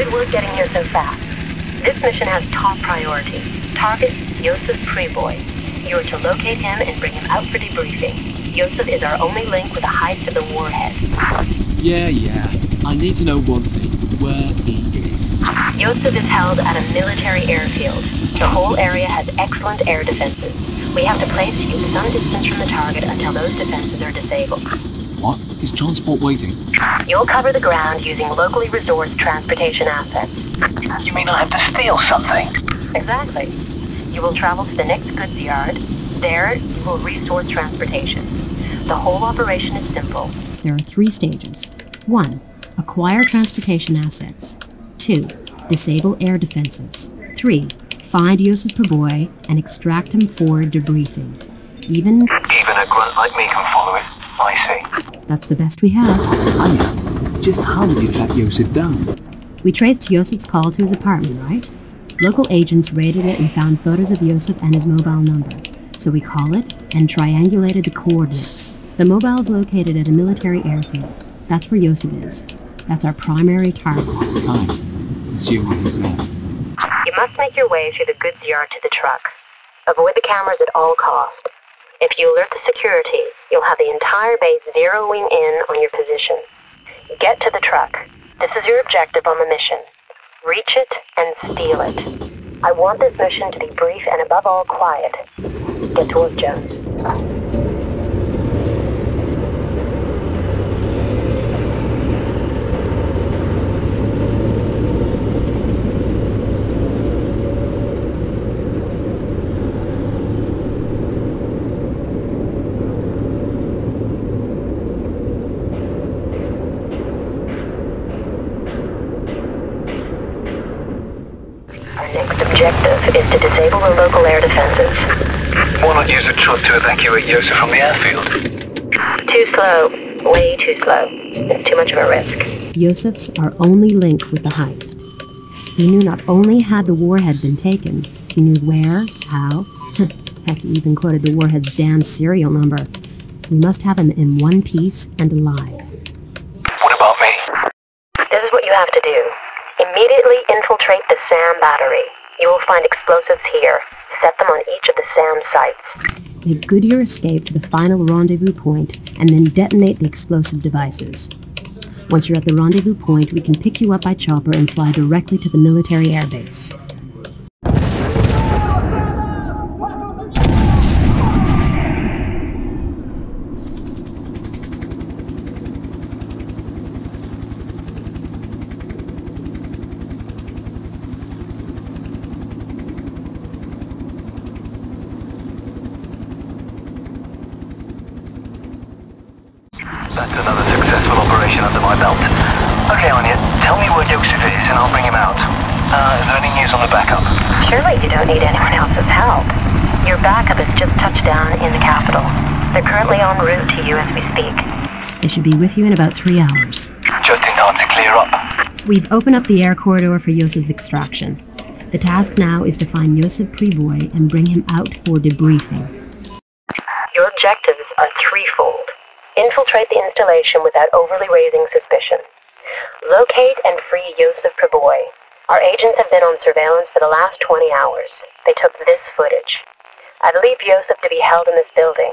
Good work getting here so fast. This mission has top priority. Target Yosef Preboy. You are to locate him and bring him out for debriefing. Yosef is our only link with the heist of the warhead. Yeah. I need to know one thing. Where he is. Yosef is held at a military airfield. The whole area has excellent air defenses. We have to place you some distance from the target until those defenses are disabled. What? Is transport waiting? You'll cover the ground using locally resourced transportation assets. You mean I have to steal something? Exactly. You will travel to the next goods yard. There, you will resource transportation. The whole operation is simple. There are 3 stages. 1. Acquire transportation assets. 2. Disable air defenses. 3. Find Yosef Preboy and extract him for debriefing. Even a grunt like me can follow it. I see. That's the best we have. Anya, just how did you track Yosef down? We traced Yosef's call to his apartment, right? Local agents raided it and found photos of Yosef and his mobile number. So we call it and triangulated the coordinates. The mobile is located at a military airfield. That's where Yosef is. That's our primary target. Fine. Assuming he's there. You must make your way through the goods yard to the truck. Avoid the cameras at all cost. If you alert the security, you'll have the entire base zeroing in on your position. Get to the truck. This is your objective on the mission. Reach it and steal it. I want this mission to be brief and above all quiet. Get to work, Jones. Objective is to disable the local air defenses. Why not use a truck to evacuate Yosef from the airfield? Too slow. Way too slow. It's too much of a risk. Yosef's our only link with the heist. He knew not only had the warhead been taken, he knew where, how. Heck, he even quoted the warhead's damn serial number. We must have him in one piece and alive. What about me? This is what you have to do. Immediately infiltrate the SAM battery. You will find explosives here. Set them on each of the SAM sites. Make good your escape to the final rendezvous point and then detonate the explosive devices. Once you're at the rendezvous point, we can pick you up by chopper and fly directly to the military airbase. That's another successful operation under my belt. Okay, Anya, tell me where Yosef is and I'll bring him out. Is there any news on the backup? Surely you don't need anyone else's help. Your backup has just touched down in the capital. They're currently en route to you as we speak. They should be with you in about 3 hours. Just in time to clear up. We've opened up the air corridor for Yosef's extraction. The task now is to find Yosef Preboy and bring him out for debriefing. Your objectives are threefold. Infiltrate the installation without overly raising suspicion. Locate and free Yosef Preboy. Our agents have been on surveillance for the last 20 hours. They took this footage. I believe Yosef to be held in this building.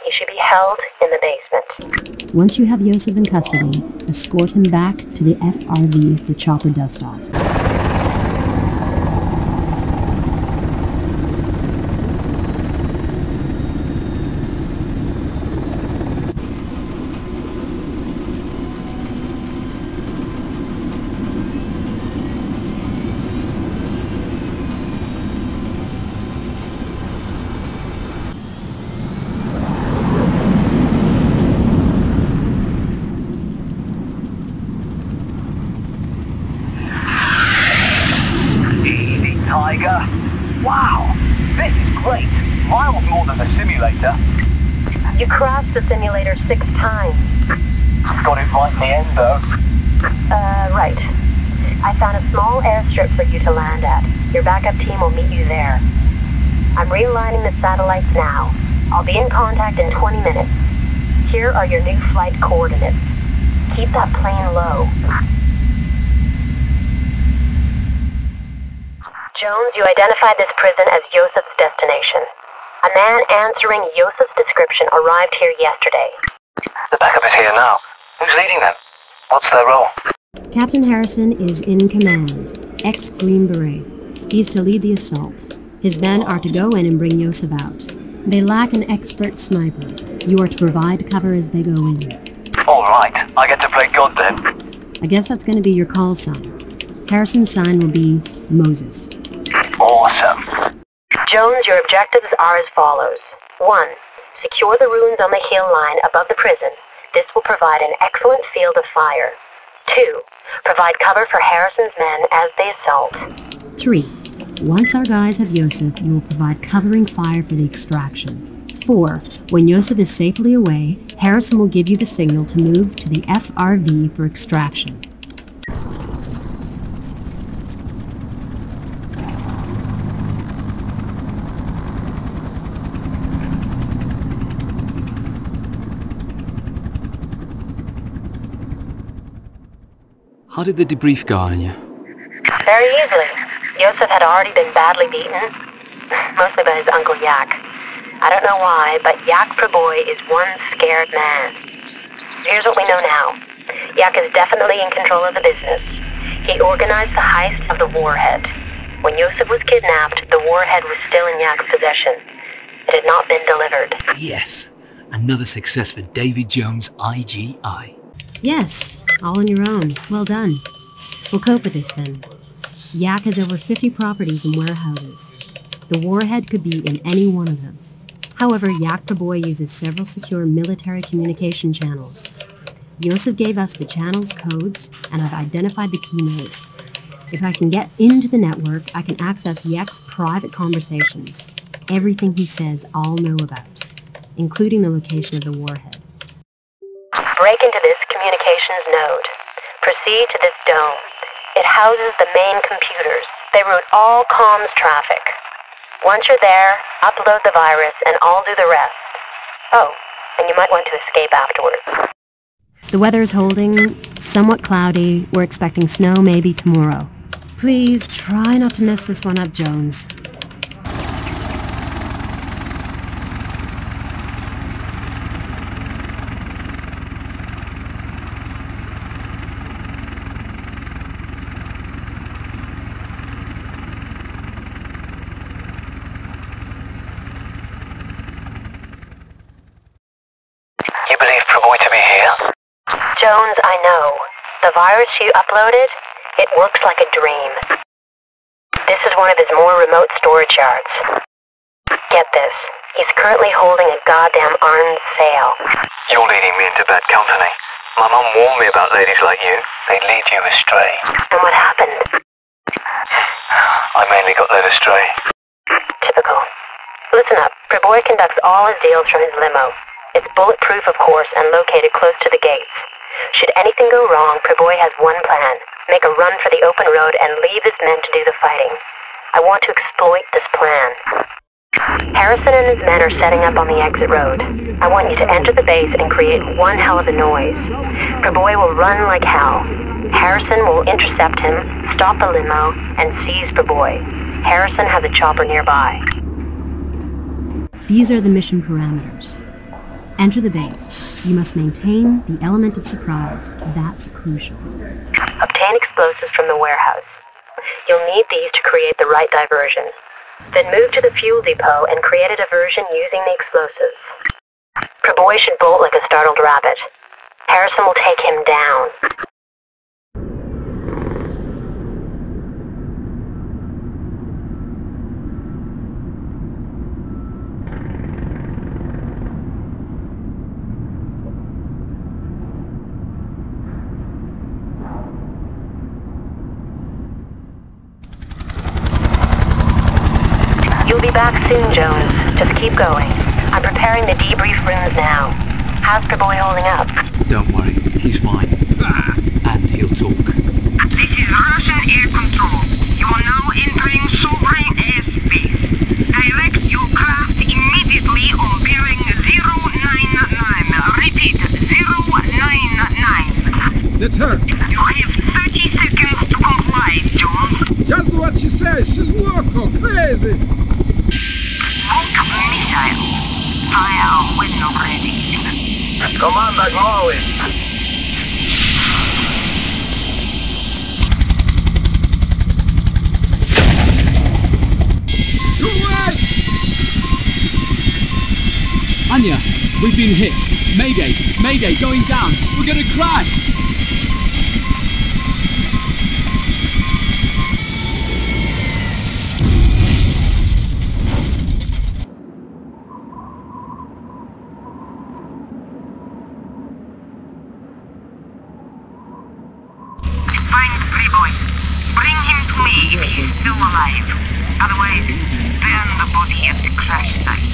He should be held in the basement. Once you have Yosef in custody, escort him back to the FRV for chopper dust-off. Tiger. Wow, this is great. Miles more than the simulator. You crashed the simulator 6 times. Got it right in the end, though. Right. I found a small airstrip for you to land at. Your backup team will meet you there. I'm realigning the satellites now. I'll be in contact in 20 minutes. Here are your new flight coordinates. Keep that plane low. Jones, you identified this prison as Yosef's destination. A man answering Yosef's description arrived here yesterday. The backup is here now. Who's leading them? What's their role? Captain Harrison is in command, ex-Green Beret. He's to lead the assault. His men are to go in and bring Yosef out. They lack an expert sniper. You are to provide cover as they go in. All right, I get to play God then. I guess that's going to be your call sign. Harrison's sign will be Moses. Awesome. Jones, your objectives are as follows. 1. Secure the ruins on the hill line above the prison. This will provide an excellent field of fire. 2. Provide cover for Harrison's men as they assault. 3. Once our guys have Yosef, you will provide covering fire for the extraction. 4. When Yosef is safely away, Harrison will give you the signal to move to the FRV for extraction. How did the debrief go on you? Very easily. Yosef had already been badly beaten, mostly by his uncle Yak. I don't know why, but Yak Praboy is one scared man. Here's what we know now. Yak is definitely in control of the business. He organized the heist of the warhead. When Yosef was kidnapped, the warhead was still in Yak's possession. It had not been delivered. Yes, another success for Davy Jones' IGI. Yes, all on your own. Well done. We'll cope with this then. Yak has over 50 properties and warehouses. The warhead could be in any one of them. However, Yak Praboy uses several secure military communication channels. Yosef gave us the channel's codes, and I've identified the key node. If I can get into the network, I can access Yak's private conversations. Everything he says, I'll know about, including the location of the warhead. Break into this communications node. Proceed to this dome. It houses the main computers. They route all comms traffic. Once you're there, upload the virus and I'll do the rest. Oh, and you might want to escape afterwards. The weather is holding, somewhat cloudy. We're expecting snow maybe tomorrow. Please try not to mess this one up, Jones. You believe Praboy to be here? Jones, I know. The virus you uploaded, it works like a dream. This is one of his more remote storage yards. Get this. He's currently holding a goddamn armed sale. You're leading me into bad company. My mum warned me about ladies like you. They'd lead you astray. And what happened? I mainly got led astray. Typical. Listen up. Praboy conducts all his deals from his limo. It's bulletproof, of course, and located close to the gates. Should anything go wrong, Praboy has one plan. Make a run for the open road and leave his men to do the fighting. I want to exploit this plan. Harrison and his men are setting up on the exit road. I want you to enter the base and create one hell of a noise. Praboy will run like hell. Harrison will intercept him, stop the limo, and seize Praboy. Harrison has a chopper nearby. These are the mission parameters. Enter the base. You must maintain the element of surprise. That's crucial. Obtain explosives from the warehouse. You'll need these to create the right diversion. Then move to the fuel depot and create a diversion using the explosives. Praboy should bolt like a startled rabbit. Harrison will take him down. You'll be back soon, Jones. Just keep going. I'm preparing the debrief rooms now. How's Praboy holding up? Don't worry, he's fine. And he'll talk. This is Russian air control. You are now entering sovereign airspace. Direct your craft immediately on bearing 099. Repeat, 099. That's her. You have 30 seconds to comply, Jones. Just do what she says. She's low. Rook missile. Fire when ready. Command acknowledged. Anya, we've been hit. Mayday! Mayday, going down! We're gonna crash! Find Free-Boy. Bring him to me if he's still alive. Otherwise, burn the body at the crash site.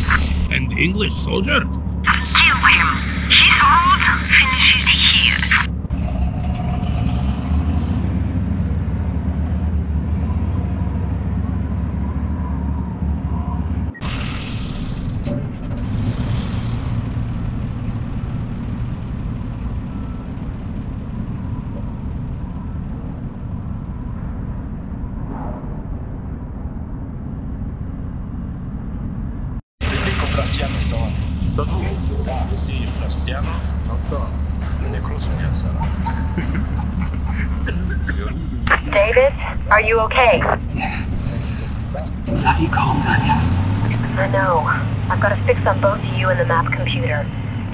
And English soldier? Kill him. His road finishes here. Plastiano sono. Sì, plastiano, no, necroso sarà. David, are you okay? Bloody cold, Anya. I know. I've got a fix on both you and the map computer.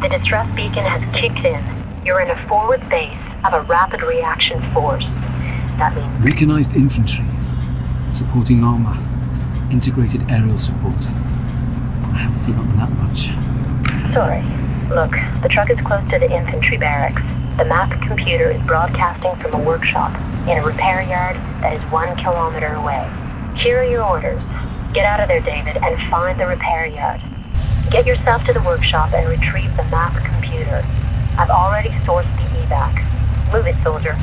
The distress beacon has kicked in. You're in a forward base of a rapid reaction force. That means Mechanized infantry. Supporting armor. Integrated aerial support. I haven't forgotten that much. sorry. Look, the truck is close to the infantry barracks. The map computer is broadcasting from a workshop in a repair yard that is 1 kilometer away. Here are your orders. Get out of there, David, and find the repair yard. Get yourself to the workshop and retrieve the map computer. I've already sourced the evac. Move it, soldier.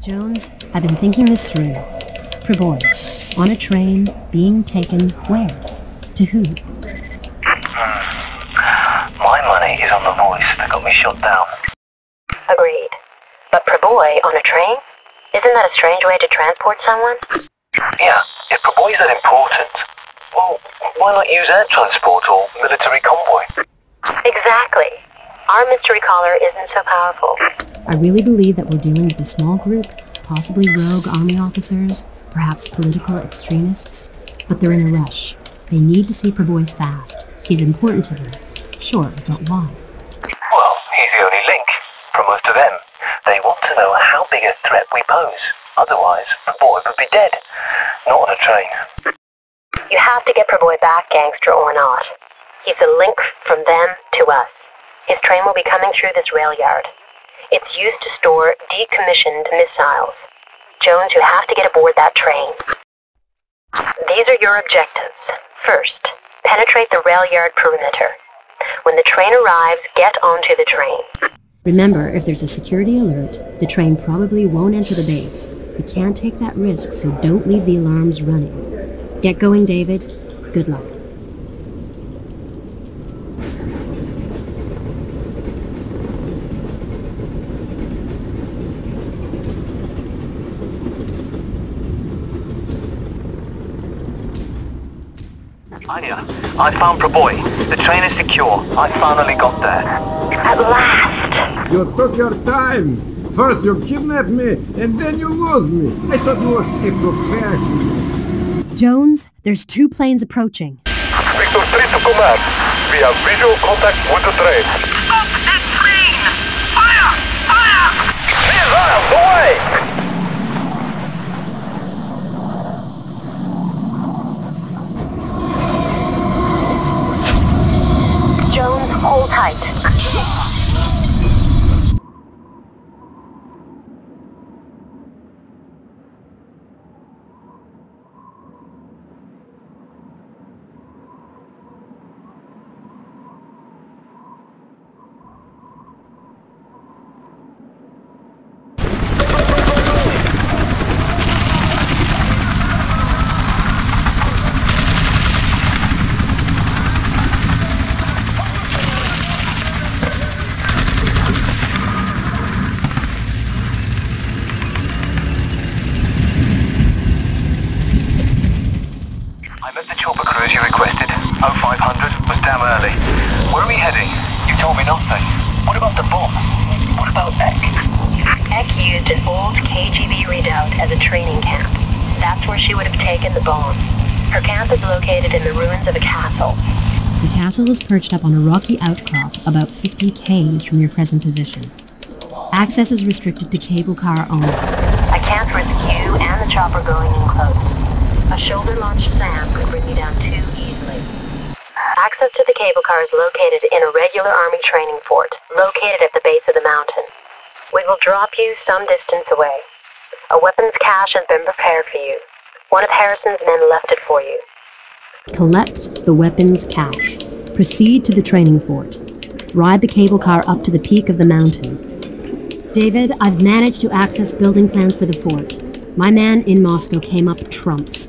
Jones, I've been thinking this through. Preboy, on a train, being taken where? To who? My money is on the voice that got me shot down. Agreed. But Preboy on a train? Isn't that a strange way to transport someone? Yeah, if Preboy's that important, well, why not use air transport or military convoy? Exactly. Our mystery caller isn't so powerful. I really believe that we're dealing with a small group, possibly rogue army officers, perhaps political extremists, but they're in a rush. They need to see Preboy fast. He's important to them. Sure, but why? Well, he's the only link. For most of them, they want to know how big a threat we pose. Otherwise, Preboy would be dead. Not on a train. You have to get Preboy back, gangster or not. He's the link from them to us. His train will be coming through this rail yard. It's used to store decommissioned missiles. Jones, you have to get aboard that train. These are your objectives. First, penetrate the rail yard perimeter. When the train arrives, get onto the train. Remember, if there's a security alert, the train probably won't enter the base. We can't take that risk, so don't leave the alarms running. Get going, David. Good luck. Anya, I found Preboy. The train is secure. I finally got there. At last! You took your time. First you kidnapped me, and then you lose me. I thought you were a professional. Jones, there's 2 planes approaching. Victor 3 to command. We have visual contact with the train. Stop that train! Fire! Fire! Missiles away! Jones, hold tight. chopper cruise you requested. 0500 was damn early. Where are we heading? You told me nothing. What about the bomb? What about Eck? Eck used an old KGB redoubt as a training camp. That's where she would have taken the bomb. Her camp is located in the ruins of a castle. The castle is perched up on a rocky outcrop about 50 k's from your present position. Access is restricted to cable car only. I can't risk you and the chopper going in close. A shoulder-launched SAM could bring you down too easily. Access to the cable car is located in a regular army training fort, located at the base of the mountain. We will drop you some distance away. A weapons cache has been prepared for you. One of Harrison's men left it for you. Collect the weapons cache. Proceed to the training fort. Ride the cable car up to the peak of the mountain. David, I've managed to access building plans for the fort. My man in Moscow came up trumps.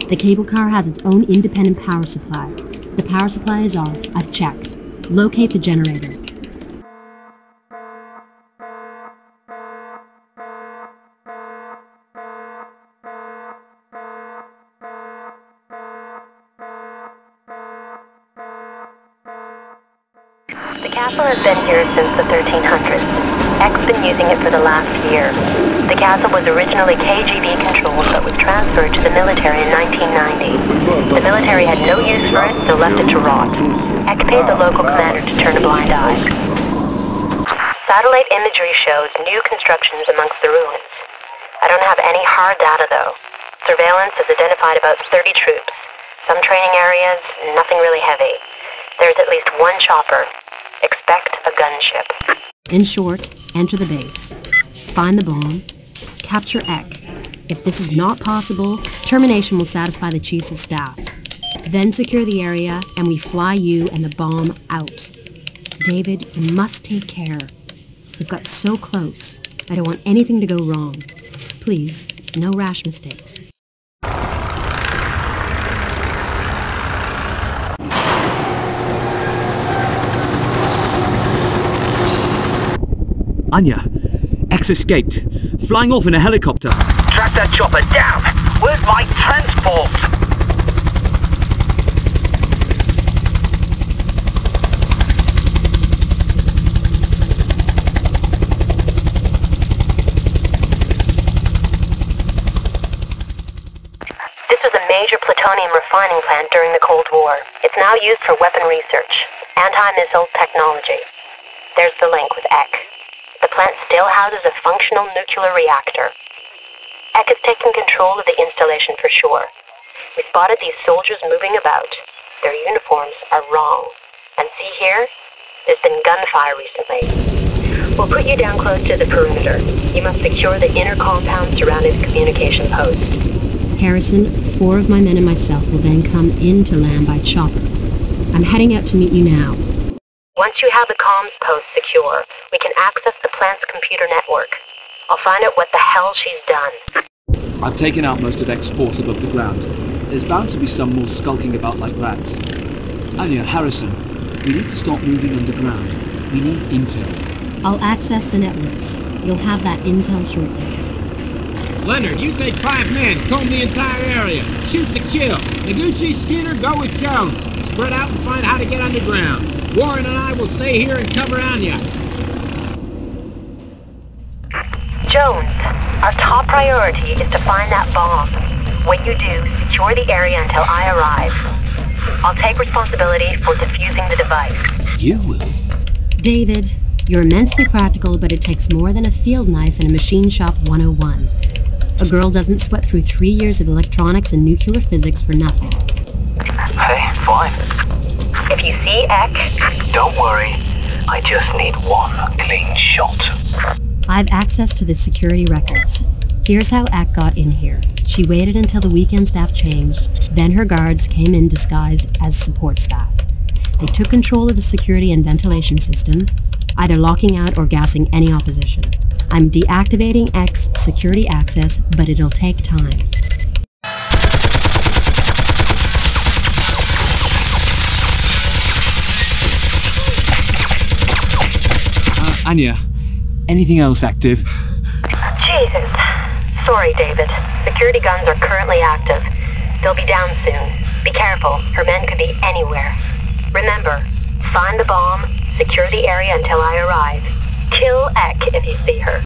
The cable car has its own independent power supply. The power supply is off. I've checked. Locate the generator. The castle has been here since the 1300s. Eck's been using it for the last year. The castle was originally KGB controlled but was transferred to the military in 1990. The military had no use for it, so left it to rot. Eck paid the local commander to turn a blind eye. Satellite imagery shows new constructions amongst the ruins. I don't have any hard data though. Surveillance has identified about 30 troops. Some training areas, nothing really heavy. There's at least one chopper. Expect a gunship. In short, enter the base. Find the bomb. Capture Eck. If this is not possible, termination will satisfy the chiefs of staff. Then secure the area, and we fly you and the bomb out. David, you must take care. We've got so close. I don't want anything to go wrong. Please, no rash mistakes. Anya, Eck's escaped. Flying off in a helicopter. Track that chopper down! Where's my transport? This was a major plutonium refining plant during the Cold War. It's now used for weapon research, anti-missile technology. There's the link with Eck. The plant still houses a functional nuclear reactor. Eck has taken control of the installation for sure. We spotted these soldiers moving about. Their uniforms are wrong. And see here? There's been gunfire recently. We'll put you down close to the perimeter. You must secure the inner compound surrounding the communication post. Harrison, 4 of my men and myself will then come into land by chopper. I'm heading out to meet you now. Once you have the comms post secure, we can access the plant's computer network. I'll find out what the hell she's done. I've taken out most of Eck's force above the ground. There's bound to be some more skulking about like rats. Anya, Harrison, we need to start moving underground. We need intel. I'll access the networks. You'll have that intel shortly. Leonard, you take 5 men, comb the entire area. Shoot to kill. Noguchi, Skinner, go with Jones. Spread out and find how to get underground. Warren and I will stay here and cover Anya. Jones, our top priority is to find that bomb. When you do, secure the area until I arrive. I'll take responsibility for defusing the device. You will? David, you're immensely practical, but it takes more than a field knife and a machine shop 101. A girl doesn't sweat through 3 years of electronics and nuclear physics for nothing. Hey, fine. If you see Eck... Don't worry. I just need one clean shot. I've access to the security records. Here's how Eck got in here. She waited until the weekend staff changed, then her guards came in disguised as support staff. They took control of the security and ventilation system, either locking out or gassing any opposition. I'm deactivating Eck's security access, but it'll take time. Anya, anything else active? Jesus. Sorry, David. Security guns are currently active. They'll be down soon. Be careful, her men could be anywhere. Remember, find the bomb, secure the area until I arrive. Kill Ek if you see her.